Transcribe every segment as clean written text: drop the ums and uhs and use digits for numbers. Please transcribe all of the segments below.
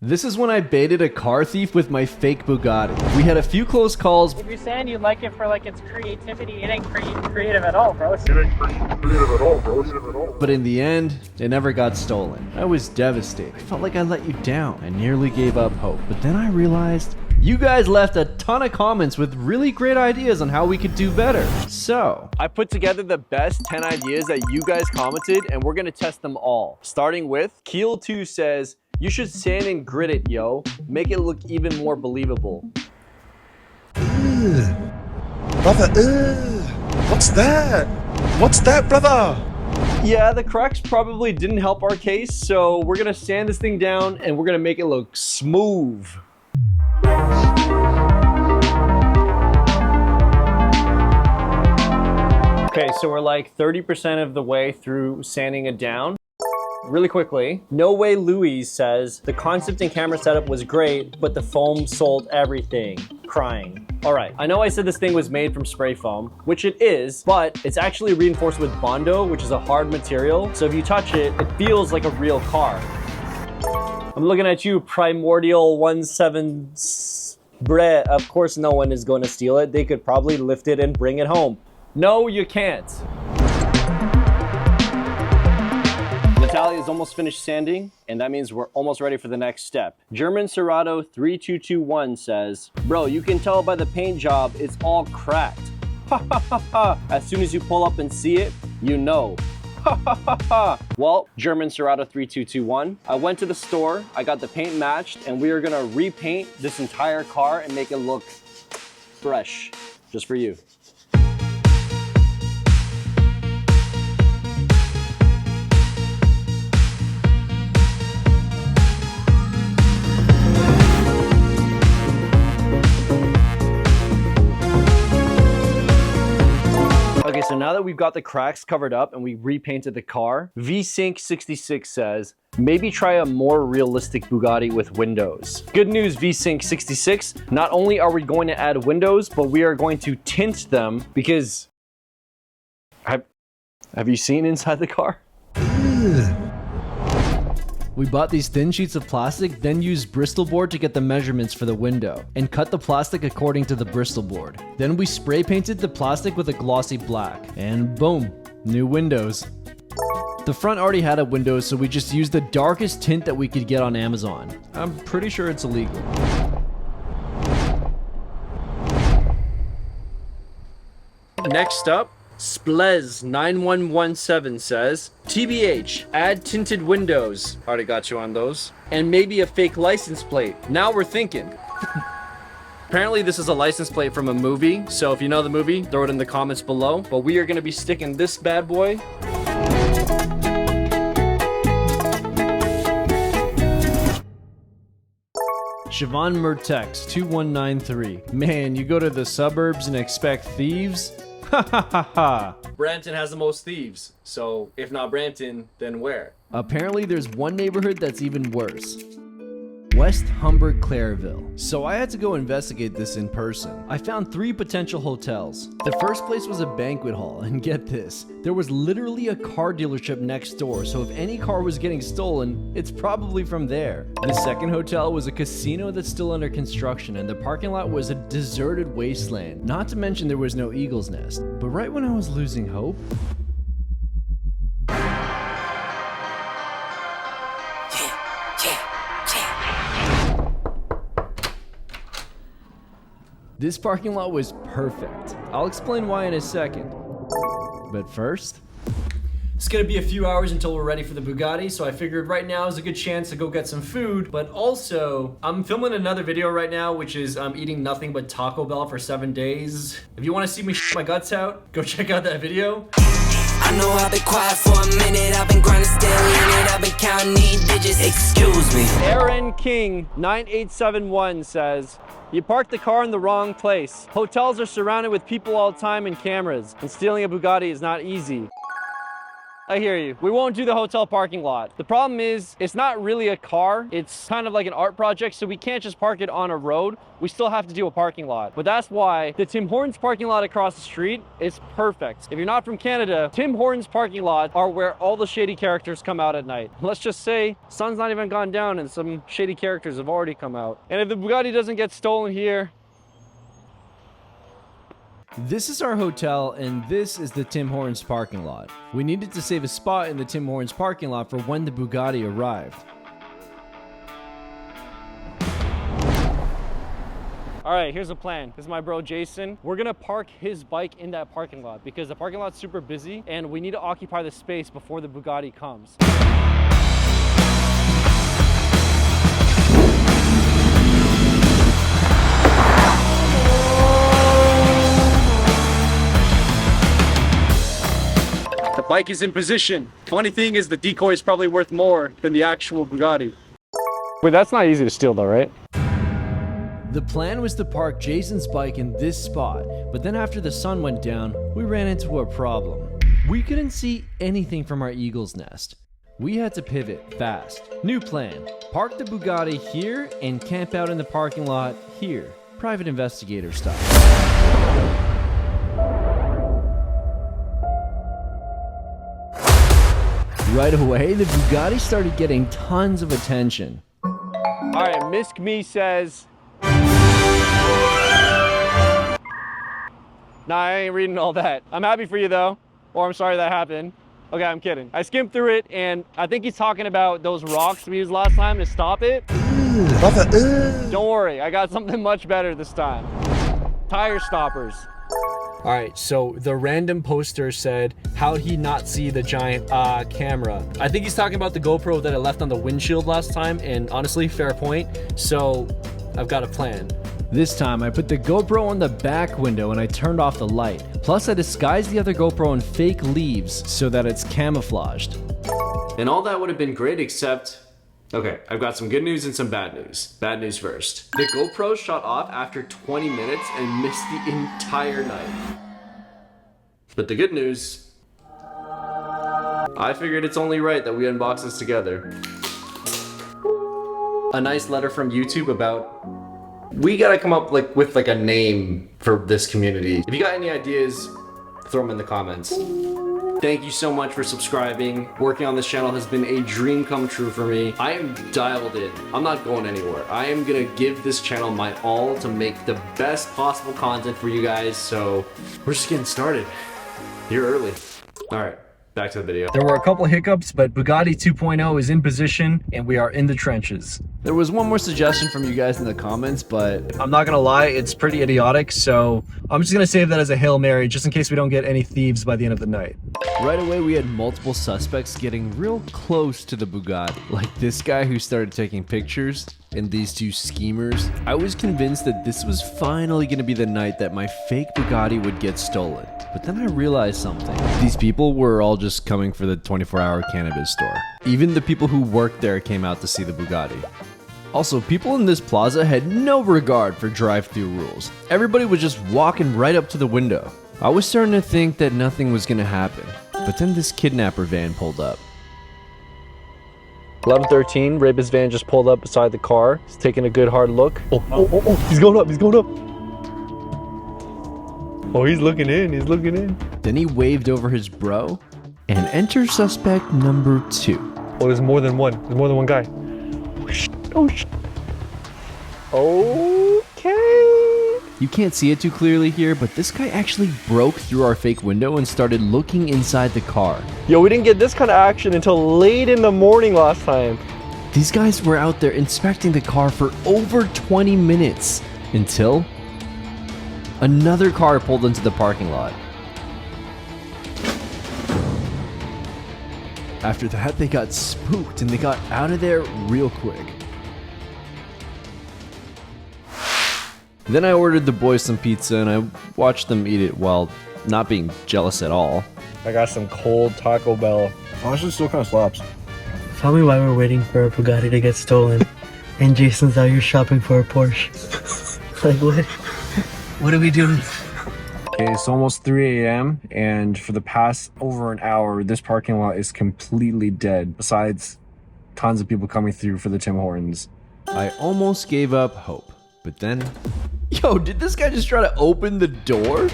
This is when I baited a car thief with my fake Bugatti. We had a few close calls. If you're saying you like it for like its creativity, it ain't creative at all, bro. But in the end, it never got stolen. I was devastated. I felt like I let you down. I nearly gave up hope. But then I realized you guys left a ton of comments with really great ideas on how we could do better. So I put together the best 10 ideas that you guys commented, and we're gonna test them all. Starting with Keel2 says, you should sand and grit it, yo. Make it look even more believable. Brother, what's that? What's that, brother? Yeah, the cracks probably didn't help our case, so we're gonna sand this thing down and we're gonna make it look smooth. Okay, so we're like 30% of the way through sanding it down. Really quickly, No Way Louise says, the concept and camera setup was great, but the foam sold everything. Crying. All right, I know I said this thing was made from spray foam, which it is, but it's actually reinforced with Bondo, which is a hard material. So if you touch it, it feels like a real car. I'm looking at you, Primordial 17. Breh, of course no one is going to steal it. They could probably lift it and bring it home. No, you can't. Natalia is almost finished sanding, and that means we're almost ready for the next step. German Serato 3221 says, bro, you can tell by the paint job it's all cracked. Ha ha ha ha. As soon as you pull up and see it, you know. Ha ha ha ha. Well, German Serato 3221, I went to the store, I got the paint matched, and we are gonna repaint this entire car and make it look fresh, just for you. Okay, so now that we've got the cracks covered up and we repainted the car, VSync66 says, maybe try a more realistic Bugatti with windows. Good news, VSync66, not only are we going to add windows, but we are going to tint them because... Have you seen inside the car? We bought these thin sheets of plastic, then used Bristol board to get the measurements for the window, and cut the plastic according to the Bristol board. Then we spray painted the plastic with a glossy black, and boom, new windows. The front already had a window, so we just used the darkest tint that we could get on Amazon. I'm pretty sure it's illegal. Next up, Splez9117 says, TBH, add tinted windows. Already got you on those. And maybe a fake license plate. Now we're thinking. Apparently this is a license plate from a movie, so if you know the movie, throw it in the comments below. But we are gonna be sticking this bad boy. Siobhan Mertex 2193. Man, you go to the suburbs and expect thieves? Ha ha ha ha. Brampton has the most thieves, so if not Brampton, then where? Apparently there's one neighborhood that's even worse. West Humber, Clareville. So I had to go investigate this in person. I found 3 potential hotels. The first place was a banquet hall, and get this, there was literally a car dealership next door, so if any car was getting stolen, it's probably from there. The second hotel was a casino that's still under construction, and the parking lot was a deserted wasteland. Not to mention there was no eagle's nest. But right when I was losing hope, this parking lot was perfect. I'll explain why in a second. But first, it's gonna be a few hours until we're ready for the Bugatti, so I figured right now is a good chance to go get some food, but also, I'm filming another video right now, which is I'm eating nothing but Taco Bell for 7 days. If you wanna see me shit my guts out, go check out that video. I know I've been quiet for a minute, I've been grinding still in it, I've been counting these digits, excuse me. Aaron King 9871 says, you parked the car in the wrong place. Hotels are surrounded with people all the time and cameras, and stealing a Bugatti is not easy. I hear you. We won't do the hotel parking lot. The problem is, it's not really a car. It's kind of like an art project, so we can't just park it on a road. We still have to do a parking lot. But that's why the Tim Hortons parking lot across the street is perfect. If you're not from Canada, Tim Hortons parking lot are where all the shady characters come out at night. Let's just say, sun's not even gone down and some shady characters have already come out. And if the Bugatti doesn't get stolen here, this is our hotel, and this is the Tim Hortons parking lot. We needed to save a spot in the Tim Hortons parking lot for when the Bugatti arrived. All right, here's the plan. This is my bro Jason. We're gonna park his bike in that parking lot because the parking lot's super busy and we need to occupy the space before the Bugatti comes. The bike is in position. Funny thing is the decoy is probably worth more than the actual Bugatti. Wait, that's not easy to steal though, right? The plan was to park Jason's bike in this spot, but then after the sun went down, we ran into a problem. We couldn't see anything from our eagle's nest. We had to pivot fast. New plan, park the Bugatti here and camp out in the parking lot here. Private investigator style. Right away, the Bugatti started getting tons of attention. All right, Misk Me says, nah, I ain't reading all that. I'm happy for you though, or I'm sorry that happened. Okay, I'm kidding. I skimmed through it and I think he's talking about those rocks we used last time to stop it. Don't worry, I got something much better this time. Tire stoppers. All right, so the random poster said, how'd he not see the giant camera? I think he's talking about the GoPro that I left on the windshield last time, and honestly, fair point. So I've got a plan. This time, I put the GoPro on the back window and I turned off the light. Plus, I disguised the other GoPro in fake leaves so that it's camouflaged. And all that would have been great except... Okay, I've got some good news and some bad news. Bad news first. The GoPro shut off after 20 minutes and missed the entire night. But the good news... I figured it's only right that we unbox this together. A nice letter from YouTube about... We gotta come up with a name for this community. If you got any ideas, throw them in the comments. Thank you so much for subscribing. Working on this channel has been a dream come true for me. I am dialed in. I'm not going anywhere. I am gonna give this channel my all to make the best possible content for you guys. So we're just getting started. You're early. All right. Back to the video. There were a couple hiccups, but Bugatti 2.0 is in position and we are in the trenches. There was one more suggestion from you guys in the comments, but I'm not gonna lie, it's pretty idiotic, so I'm just gonna save that as a Hail Mary just in case we don't get any thieves by the end of the night. Right away, we had multiple suspects getting real close to the Bugatti. Like this guy who started taking pictures and these two schemers. I was convinced that this was finally gonna be the night that my fake Bugatti would get stolen. But then I realized something. These people were all just coming for the 24-hour cannabis store. Even the people who worked there came out to see the Bugatti. Also, people in this plaza had no regard for drive-thru rules. Everybody was just walking right up to the window. I was starting to think that nothing was gonna happen. But then this kidnapper van pulled up. 1113, Rapist van just pulled up beside the car. He's taking a good hard look. Oh, he's going up. Oh, he's looking in. Then he waved over his bro and enters suspect number 2. Oh, there's more than one guy. Oh, shit. Okay. You can't see it too clearly here, but this guy actually broke through our fake window and started looking inside the car. Yo, we didn't get this kind of action until late in the morning last time. These guys were out there inspecting the car for over 20 minutes until another car pulled into the parking lot. After that, they got spooked and they got out of there real quick. Then I ordered the boys some pizza and I watched them eat it while not being jealous at all. I got some cold Taco Bell. Honestly, still kind of slaps. Tell me why we're waiting for a Bugatti to get stolen and Jason's out here shopping for a Porsche. Like what? What are we doing? Okay, it's almost 3 a.m. and for the past over an hour, this parking lot is completely dead, besides tons of people coming through for the Tim Hortons. I almost gave up hope, but then... Yo, did this guy just try to open the door?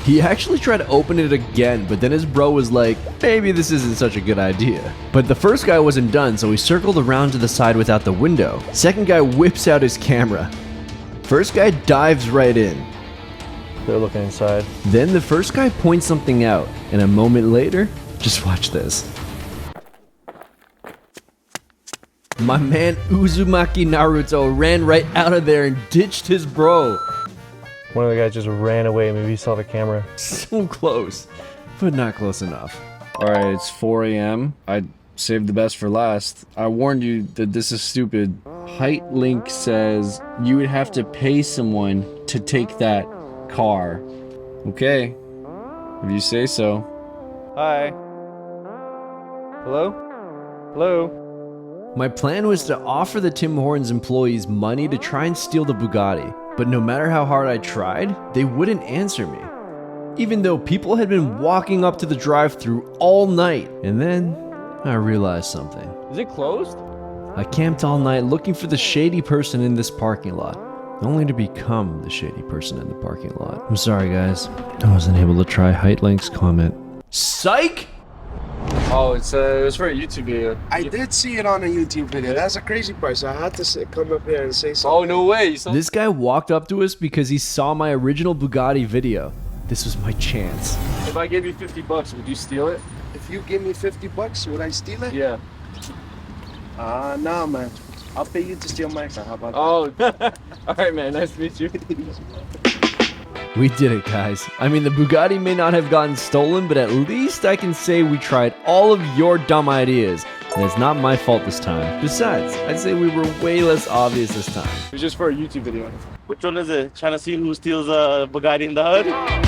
He actually tried to open it again, but then his bro was like, maybe this isn't such a good idea. But the first guy wasn't done, so he circled around to the side without the window. Second guy whips out his camera. First guy dives right in. They're looking inside. Then the first guy points something out, and a moment later, just watch this. My man Uzumaki Naruto ran right out of there and ditched his bro. One of the guys just ran away. Maybe he saw the camera. So close, but not close enough. Alright, it's 4 a.m. I saved the best for last. I warned you that this is stupid. Height Link says you would have to pay someone to take that car. Okay, if you say so. Hi. Hello? Hello? My plan was to offer the Tim Hortons employees money to try and steal the Bugatti, but no matter how hard I tried, they wouldn't answer me. Even though people had been walking up to the drive-thru all night. And then I realized something. Is it closed? I camped all night looking for the shady person in this parking lot, only to become the shady person in the parking lot. I'm sorry guys, I wasn't able to try Height Link's comment. Psych! Oh, it was for a YouTube video. I did see it on a YouTube video. That's a crazy part. So I had to come up here and say Oh, something. no way. This guy walked up to us because he saw my original Bugatti video. This was my chance. If I gave you 50 bucks, would you steal it? If you give me 50 bucks, would I steal it? Yeah. Nah, man. I'll pay you to steal my car. How about that? Oh, alright, man. Nice to meet you. We did it, guys. I mean, the Bugatti may not have gotten stolen, but at least I can say we tried all of your dumb ideas. And it's not my fault this time. Besides, I'd say we were way less obvious this time. It was just for a YouTube video. Which one is it? Trying to see who steals a Bugatti in the hood?